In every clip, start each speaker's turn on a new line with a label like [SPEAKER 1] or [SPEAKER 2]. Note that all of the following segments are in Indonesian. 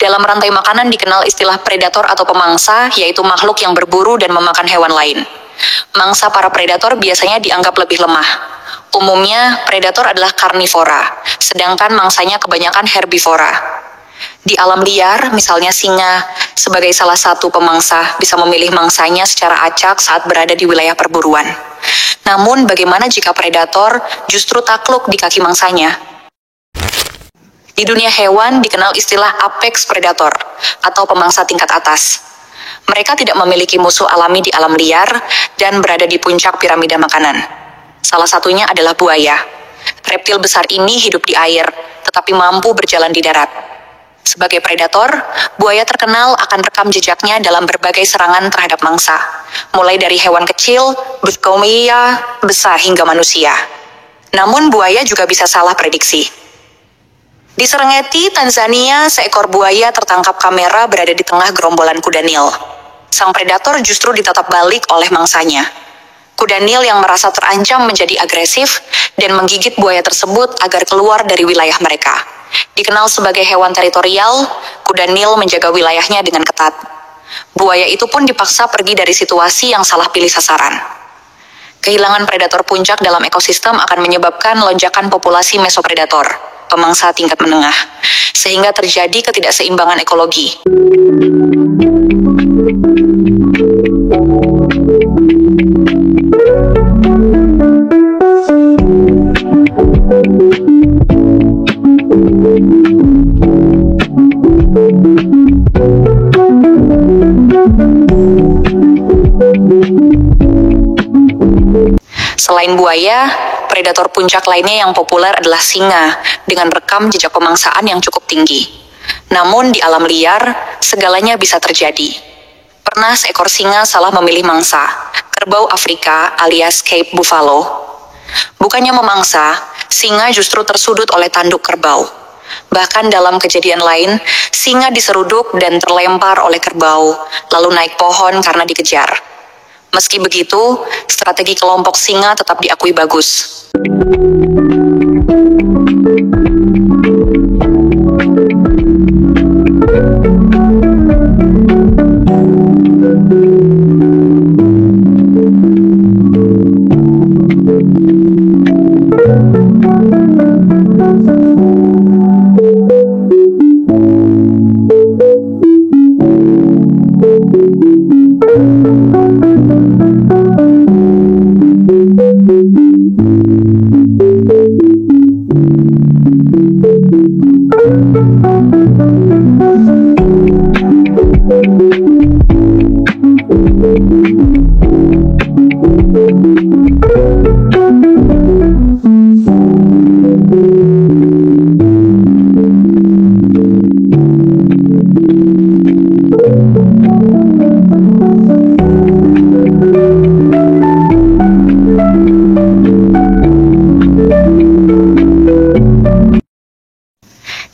[SPEAKER 1] Dalam rantai makanan dikenal istilah predator atau pemangsa, yaitu makhluk yang berburu dan memakan hewan lain. Mangsa para predator biasanya dianggap lebih lemah. Umumnya, predator adalah karnivora, sedangkan mangsanya kebanyakan herbivora. Di alam liar, misalnya singa, sebagai salah satu pemangsa, bisa memilih mangsanya secara acak saat berada di wilayah perburuan. Namun, bagaimana jika predator justru takluk di kaki mangsanya? Di dunia hewan dikenal istilah apex predator, atau pemangsa tingkat atas. Mereka tidak memiliki musuh alami di alam liar, dan berada di puncak piramida makanan. Salah satunya adalah buaya. Reptil besar ini hidup di air, tetapi mampu berjalan di darat. Sebagai predator, buaya terkenal akan rekam jejaknya dalam berbagai serangan terhadap mangsa, mulai dari hewan kecil, berkomia, besar hingga manusia. Namun buaya juga bisa salah prediksi. Di Serengeti, Tanzania, seekor buaya tertangkap kamera berada di tengah gerombolan kuda Nil. Sang predator justru ditatap balik oleh mangsanya. Kuda Nil yang merasa terancam menjadi agresif dan menggigit buaya tersebut agar keluar dari wilayah mereka. Dikenal sebagai hewan teritorial, kuda Nil menjaga wilayahnya dengan ketat. Buaya itu pun dipaksa pergi dari situasi yang salah pilih sasaran. Kehilangan predator puncak dalam ekosistem akan menyebabkan lonjakan populasi mesopredator, pemangsa tingkat menengah, sehingga terjadi ketidakseimbangan ekologi. Selain buaya, predator puncak lainnya yang populer adalah singa, dengan rekam jejak pemangsaan yang cukup tinggi. Namun di alam liar, segalanya bisa terjadi. Pernah seekor singa salah memilih mangsa, kerbau Afrika alias Cape Buffalo. Bukannya memangsa, singa justru tersudut oleh tanduk kerbau. Bahkan dalam kejadian lain, singa diseruduk dan terlempar oleh kerbau, lalu naik pohon karena dikejar. Meski begitu, strategi kelompok singa tetap diakui bagus.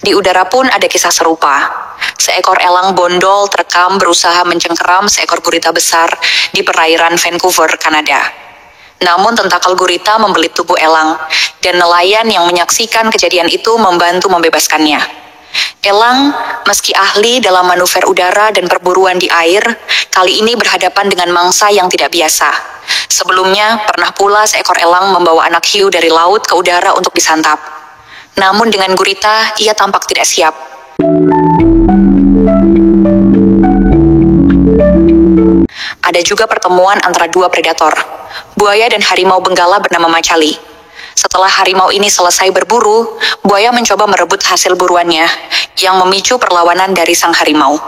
[SPEAKER 1] Di udara pun ada kisah serupa. Seekor elang bondol terekam berusaha mencengkeram seekor gurita besar di perairan Vancouver, Kanada. Namun tentakel gurita membelit tubuh elang, dan nelayan yang menyaksikan kejadian itu membantu membebaskannya. Elang, meski ahli dalam manuver udara dan perburuan di air, kali ini berhadapan dengan mangsa yang tidak biasa. Sebelumnya, pernah pula seekor elang membawa anak hiu dari laut ke udara untuk disantap. Namun dengan gurita, ia tampak tidak siap. Ada juga pertemuan antara dua predator, buaya dan harimau benggala bernama Macali. Setelah harimau ini selesai berburu, buaya mencoba merebut hasil buruannya, yang memicu perlawanan dari sang harimau.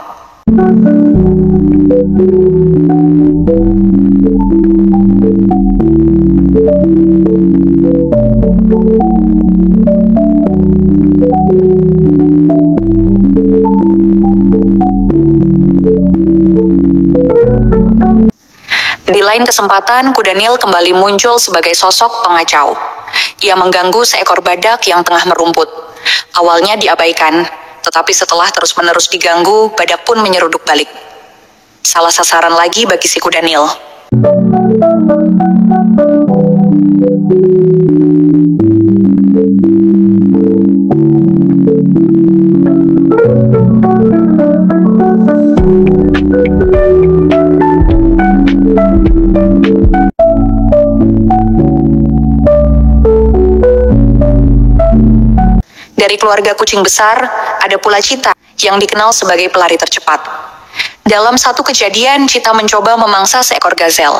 [SPEAKER 1] Di lain kesempatan, kuda Nil kembali muncul sebagai sosok pengacau. Ia mengganggu seekor badak yang tengah merumput. Awalnya diabaikan, tetapi setelah terus-menerus diganggu, badak pun menyeruduk balik. Salah sasaran lagi bagi si kuda Nil. keluarga kucing besar, ada pula Cheetah, yang dikenal sebagai pelari tercepat. Dalam satu kejadian, Cheetah mencoba memangsa seekor gazelle.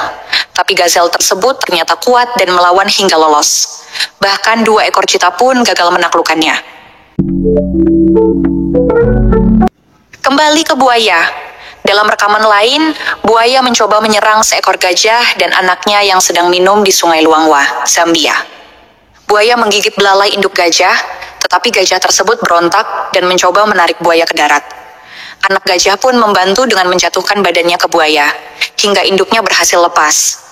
[SPEAKER 1] Tapi gazelle tersebut ternyata kuat dan melawan hingga lolos. Bahkan 2 ekor Cheetah pun gagal menaklukkannya. Kembali ke buaya. Dalam rekaman lain, buaya mencoba menyerang seekor gajah dan anaknya yang sedang minum di Sungai Luangwa, Zambia. Buaya menggigit belalai induk gajah, tetapi gajah tersebut berontak dan mencoba menarik buaya ke darat. Anak gajah pun membantu dengan menjatuhkan badannya ke buaya, hingga induknya berhasil lepas.